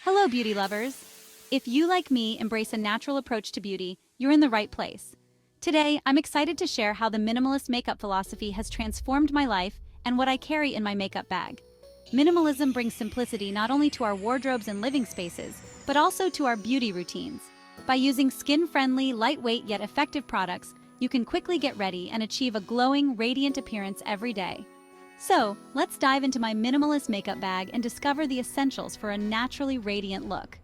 Hello, beauty lovers! If you, like me, embrace a natural approach to beauty, you're in the right place. Today, I'm excited to share how the minimalist makeup philosophy has transformed my life and what I carry in my makeup bag. Minimalism brings simplicity not only to our wardrobes and living spaces, but also to our beauty routines. By using skin-friendly, lightweight yet effective products, you can quickly get ready and achieve a glowing, radiant appearance every day. So, let's dive into my minimalist makeup bag and discover the essentials for a naturally radiant look.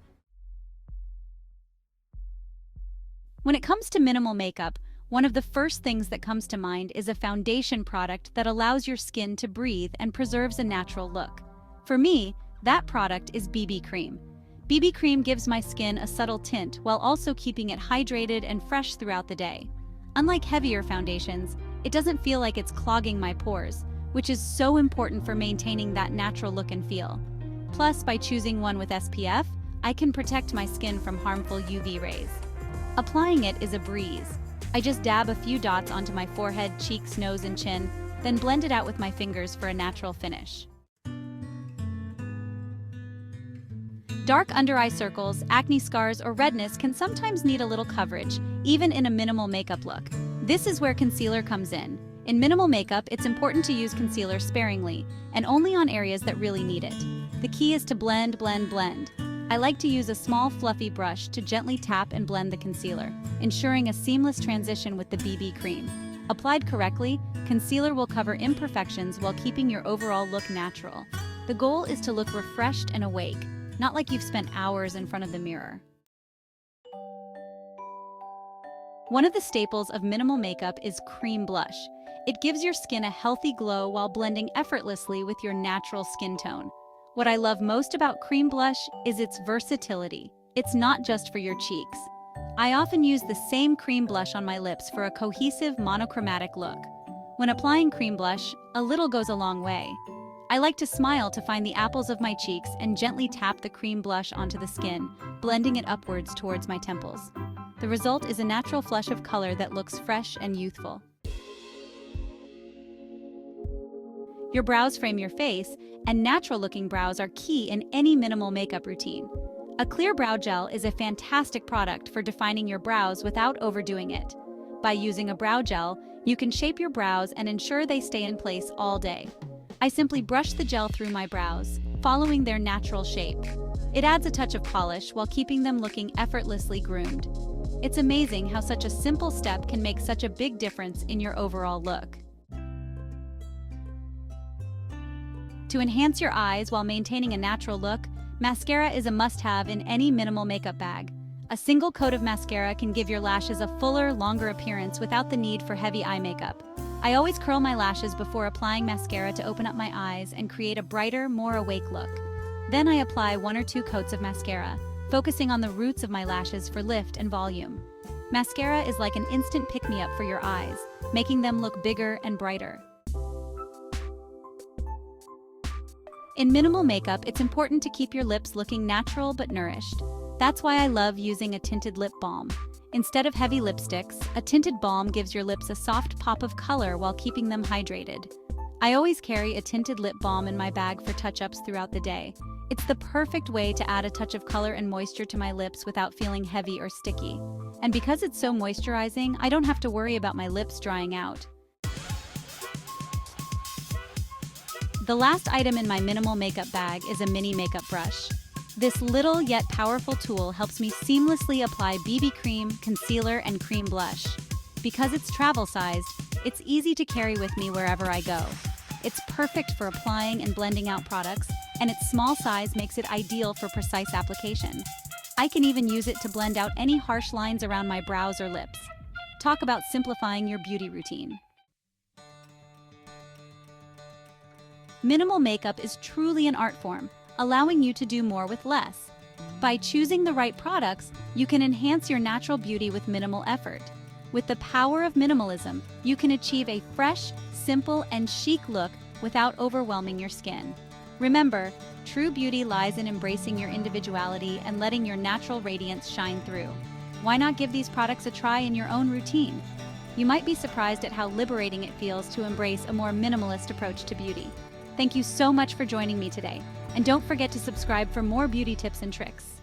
When it comes to minimal makeup, one of the first things that comes to mind is a foundation product that allows your skin to breathe and preserves a natural look. For me, that product is BB cream. BB cream gives my skin a subtle tint while also keeping it hydrated and fresh throughout the day. Unlike heavier foundations, it doesn't feel like it's clogging my pores, which is so important for maintaining that natural look and feel. Plus, by choosing one with SPF, I can protect my skin from harmful UV rays. Applying it is a breeze. I just dab a few dots onto my forehead, cheeks, nose, and chin, then blend it out with my fingers for a natural finish. Dark under-eye circles, acne scars, or redness can sometimes need a little coverage, even in a minimal makeup look. This is where concealer comes in. In minimal makeup, it's important to use concealer sparingly, and only on areas that really need it. The key is to blend, blend, blend. I like to use a small fluffy brush to gently tap and blend the concealer, ensuring a seamless transition with the BB cream. Applied correctly, concealer will cover imperfections while keeping your overall look natural. The goal is to look refreshed and awake, not like you've spent hours in front of the mirror. One of the staples of minimal makeup is cream blush. It gives your skin a healthy glow while blending effortlessly with your natural skin tone. What I love most about cream blush is its versatility. It's not just for your cheeks. I often use the same cream blush on my lips for a cohesive monochromatic look. When applying cream blush, a little goes a long way. I like to smile to find the apples of my cheeks and gently tap the cream blush onto the skin, blending it upwards towards my temples. The result is a natural flush of color that looks fresh and youthful. Your brows frame your face, and natural-looking brows are key in any minimal makeup routine. A clear brow gel is a fantastic product for defining your brows without overdoing it. By using a brow gel, you can shape your brows and ensure they stay in place all day. I simply brush the gel through my brows, following their natural shape. It adds a touch of polish while keeping them looking effortlessly groomed. It's amazing how such a simple step can make such a big difference in your overall look. To enhance your eyes while maintaining a natural look, mascara is a must-have in any minimal makeup bag. A single coat of mascara can give your lashes a fuller, longer appearance without the need for heavy eye makeup. I always curl my lashes before applying mascara to open up my eyes and create a brighter, more awake look. Then I apply 1 or 2 coats of mascara, focusing on the roots of my lashes for lift and volume. Mascara is like an instant pick-me-up for your eyes, making them look bigger and brighter. In minimal makeup, it's important to keep your lips looking natural but nourished. That's why I love using a tinted lip balm. Instead of heavy lipsticks, a tinted balm gives your lips a soft pop of color while keeping them hydrated. I always carry a tinted lip balm in my bag for touch-ups throughout the day. It's the perfect way to add a touch of color and moisture to my lips without feeling heavy or sticky. And because it's so moisturizing, I don't have to worry about my lips drying out. The last item in my minimal makeup bag is a mini makeup brush. This little yet powerful tool helps me seamlessly apply BB cream, concealer, and cream blush. Because it's travel-sized, it's easy to carry with me wherever I go. It's perfect for applying and blending out products, and its small size makes it ideal for precise application. I can even use it to blend out any harsh lines around my brows or lips. Talk about simplifying your beauty routine. Minimal makeup is truly an art form, allowing you to do more with less. By choosing the right products, you can enhance your natural beauty with minimal effort. With the power of minimalism, you can achieve a fresh, simple, and chic look without overwhelming your skin. Remember, true beauty lies in embracing your individuality and letting your natural radiance shine through. Why not give these products a try in your own routine? You might be surprised at how liberating it feels to embrace a more minimalist approach to beauty. Thank you so much for joining me today. And don't forget to subscribe for more beauty tips and tricks.